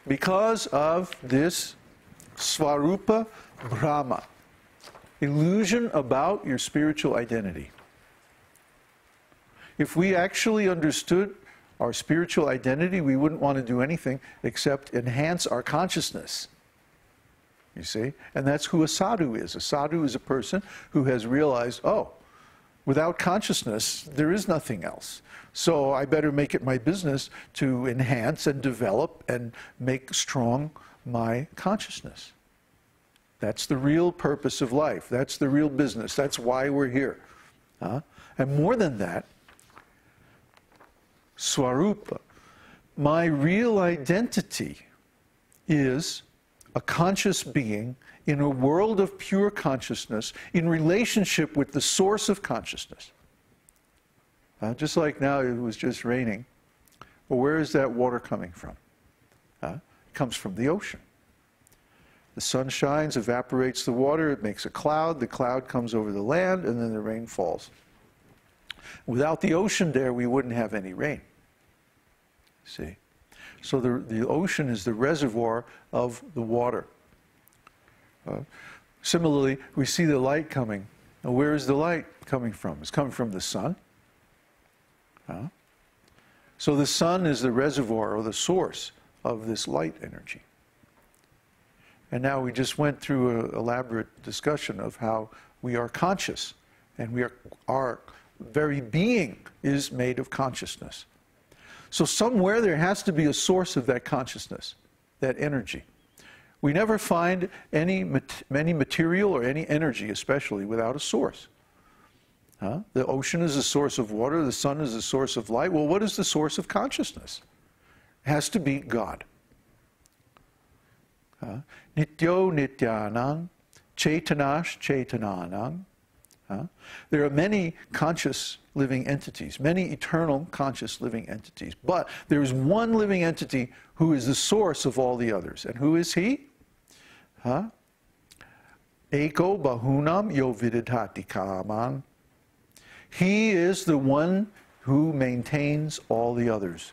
Because of this svarūpa-bhrama, illusion about your spiritual identity. If we actually understood our spiritual identity, we wouldn't want to do anything except enhance our consciousness. You see? And that's who a sadhu is. A sadhu is a person who has realized, oh, without consciousness, there is nothing else. So I better make it my business to enhance and develop and make strong my consciousness. That's the real purpose of life. That's the real business. That's why we're here. And more than that, svarūpa, my real identity is a conscious being in a world of pure consciousness in relationship with the source of consciousness. Just like now it was just raining. Well, where is that water coming from? It comes from the ocean. The sun shines, evaporates the water, it makes a cloud comes over the land, and then the rain falls. Without the ocean there, we wouldn't have any rain. See? So the ocean is the reservoir of the water. Similarly, we see the light coming. Now, where is the light coming from? It's coming from the sun. So the sun is the reservoir or the source of this light energy. And now we just went through an elaborate discussion of how we are conscious, and our very being is made of consciousness. So somewhere there has to be a source of that consciousness, that energy. We never find any material or any energy, especially, without a source. The ocean is a source of water, the sun is a source of light. Well, what is the source of consciousness? It has to be God. Nityo nityanang, chaitanash chaitananang. There are many conscious living entities, many eternal conscious living entities. But there is one living entity who is the source of all the others. And who is he? Eko bahunam yo vididhati kamang. He is the one who maintains all the others.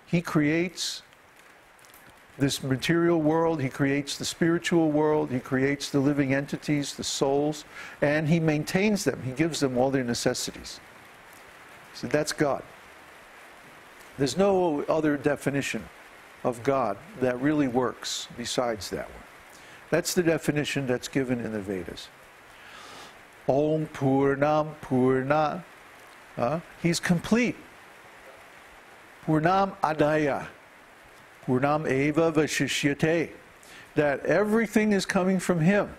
He creates this material world, he creates the spiritual world, he creates the living entities, the souls, and he maintains them. He gives them all their necessities. So that's God. There's no other definition of God that really works besides that one. That's the definition that's given in the Vedas. Om Purnam Purna. He's complete. Purnam Adaya. Purnam Eva Vashishyate. That everything is coming from him.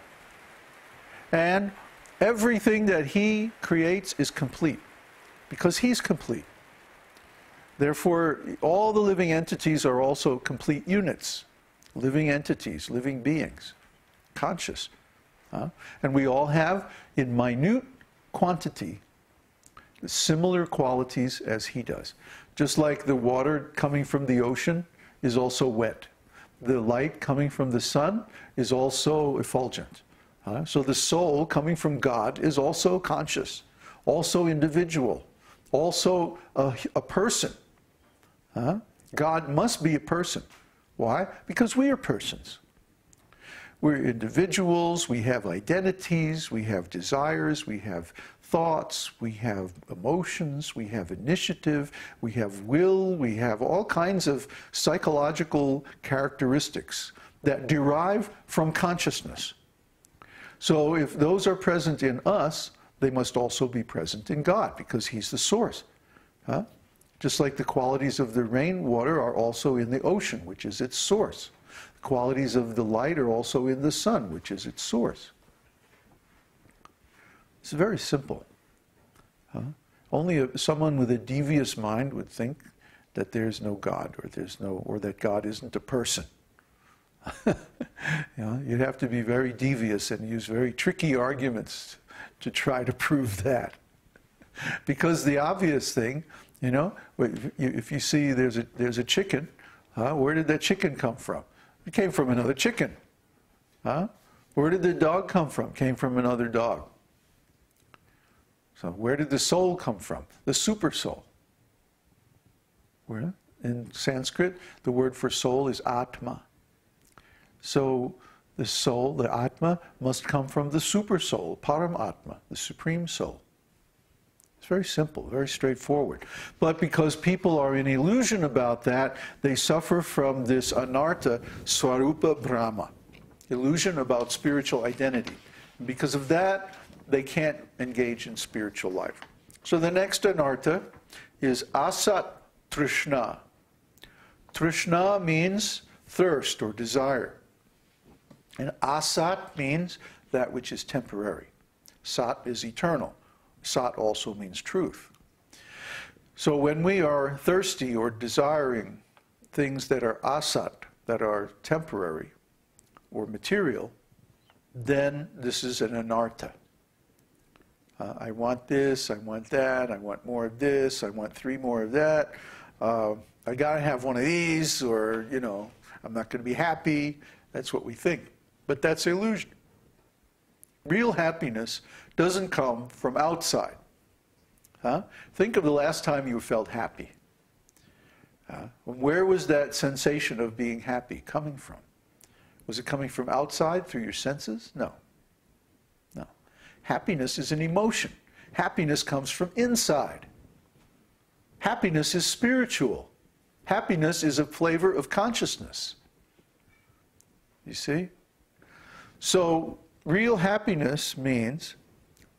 And everything that he creates is complete. Because he's complete. Therefore, all the living entities are also complete units. Living entities, living beings. Conscious. And we all have, in minute quantity, similar qualities as he does. Just like the water coming from the ocean is also wet. The light coming from the sun is also effulgent. So the soul coming from God is also conscious, also individual, also a person. God must be a person. Why? Because we are persons. We're individuals, we have identities, we have desires, we have thoughts, we have emotions, we have initiative, we have will, we have all kinds of psychological characteristics that derive from consciousness. So if those are present in us, they must also be present in God, because he's the source. Just like the qualities of the rainwater are also in the ocean, which is its source. The qualities of the light are also in the sun, which is its source. It's very simple. Only someone with a devious mind would think that there's no God, or that God isn't a person. You'd have to be very devious and use very tricky arguments to try to prove that. Because the obvious thing, if you see there's a chicken, where did that chicken come from? It came from another chicken. Where did the dog come from? Came from another dog. So where did the soul come from? The super soul. Where? in Sanskrit, the word for soul is atma. So the soul, the atma, must come from the super soul, paramatma, the supreme soul. It's very simple, very straightforward. But because people are in illusion about that, they suffer from this anartha, svarūpa-bhrama, illusion about spiritual identity. And because of that, they can't engage in spiritual life. So the next anartha is asat trishna. Trishna means thirst or desire. And asat means that which is temporary. Sat is eternal. Sat also means truth. So when we are thirsty or desiring things that are asat, that are temporary or material, then this is an anartha. I want this, I want that, I want more of this, I want 3 more of that. I gotta have one of these, or, you know, I'm not gonna be happy. That's what we think. But that's illusion. Real happiness doesn't come from outside. Think of the last time you felt happy. Where was that sensation of being happy coming from? Was it coming from outside through your senses? No. No. Happiness is an emotion. Happiness comes from inside. Happiness is spiritual. Happiness is a flavor of consciousness. You see? So, real happiness means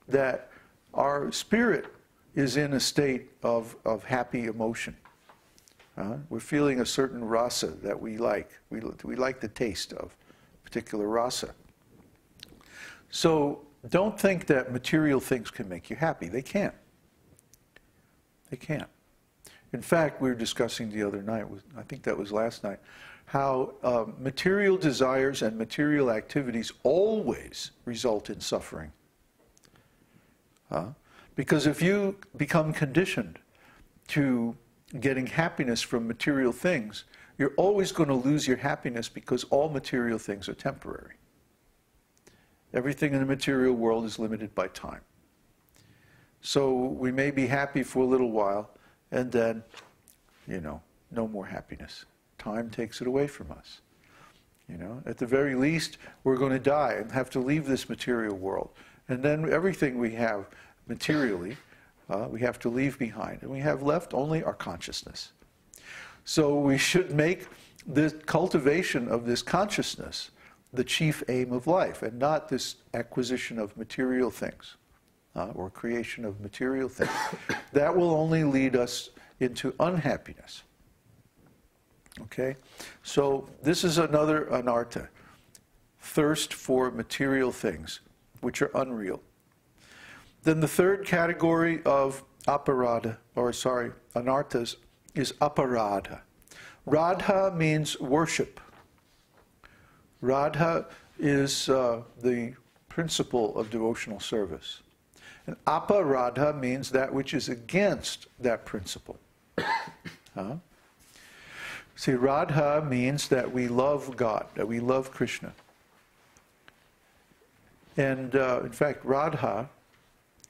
that our spirit is in a state of happy emotion. We're feeling a certain rasa that we like. We like the taste of a particular rasa. So, don't think that material things can make you happy. They can't. They can't. In fact, we were discussing the other night, I think that was last night, how material desires and material activities always result in suffering. Because if you become conditioned to getting happiness from material things, you're always going to lose your happiness because all material things are temporary. Everything in the material world is limited by time. So we may be happy for a little while, and then, you know, no more happiness. Time takes it away from us. You know, at the very least, we're going to die and have to leave this material world. And then everything we have materially, we have to leave behind. And we have left only our consciousness. So we should make the cultivation of this consciousness the chief aim of life, and not this acquisition of material things or creation of material things. That will only lead us into unhappiness. Okay? So this is another anartha. Thirst for material things, which are unreal. Then the third category of anarthas is aparadha. Radha means worship. Radha is the principle of devotional service. And aparadha means that which is against that principle. See, Radha means that we love God, that we love Krishna. And in fact, Radha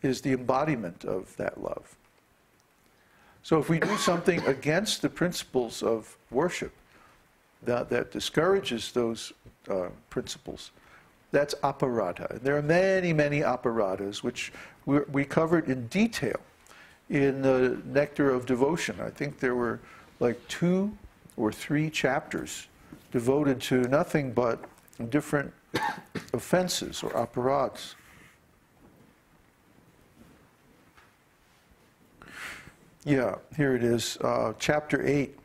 is the embodiment of that love. So if we do something against the principles of worship, that discourages those principles, that's aparadha. And there are many, many aparadhas, which we covered in detail in the Nectar of Devotion. I think there were like 2 or 3 chapters devoted to nothing but different offenses or aparadhas. Yeah, here it is, chapter 8.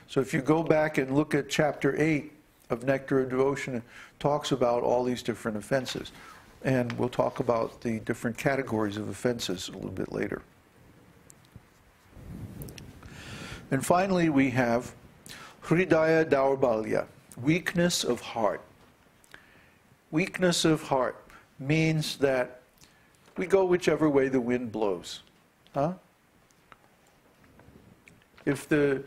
So if you go back and look at chapter 8 of Nectar of Devotion, it talks about all these different offenses. And we'll talk about the different categories of offenses a little bit later. And finally, we have Hridaya Daurbalya, weakness of heart. Weakness of heart means that we go whichever way the wind blows. If the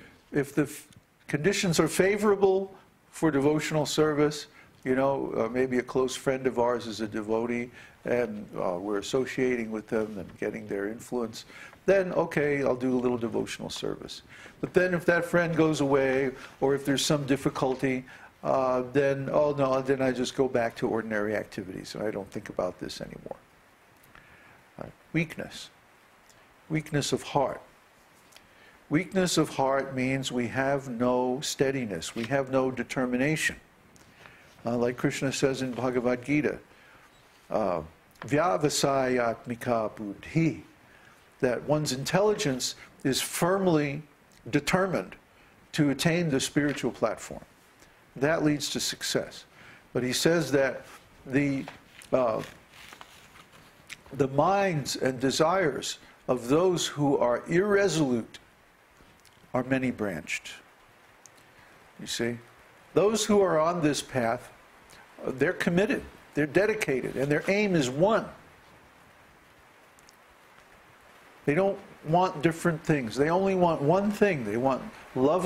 conditions are favorable for devotional service, you know, maybe a close friend of ours is a devotee, and we're associating with them and getting their influence, then okay, I'll do a little devotional service. But then if that friend goes away, or if there's some difficulty, then, oh no, then I just go back to ordinary activities, and I don't think about this anymore. Weakness. Weakness of heart. Weakness of heart means we have no steadiness, we have no determination. Like Krishna says in Bhagavad-gītā, vyavasayatmika buddhi, that one's intelligence is firmly determined to attain the spiritual platform. That leads to success. But he says that the minds and desires of those who are irresolute are many-branched. You see? Those who are on this path, they're committed, they're dedicated, and their aim is one. They don't want different things. They only want one thing. They want love of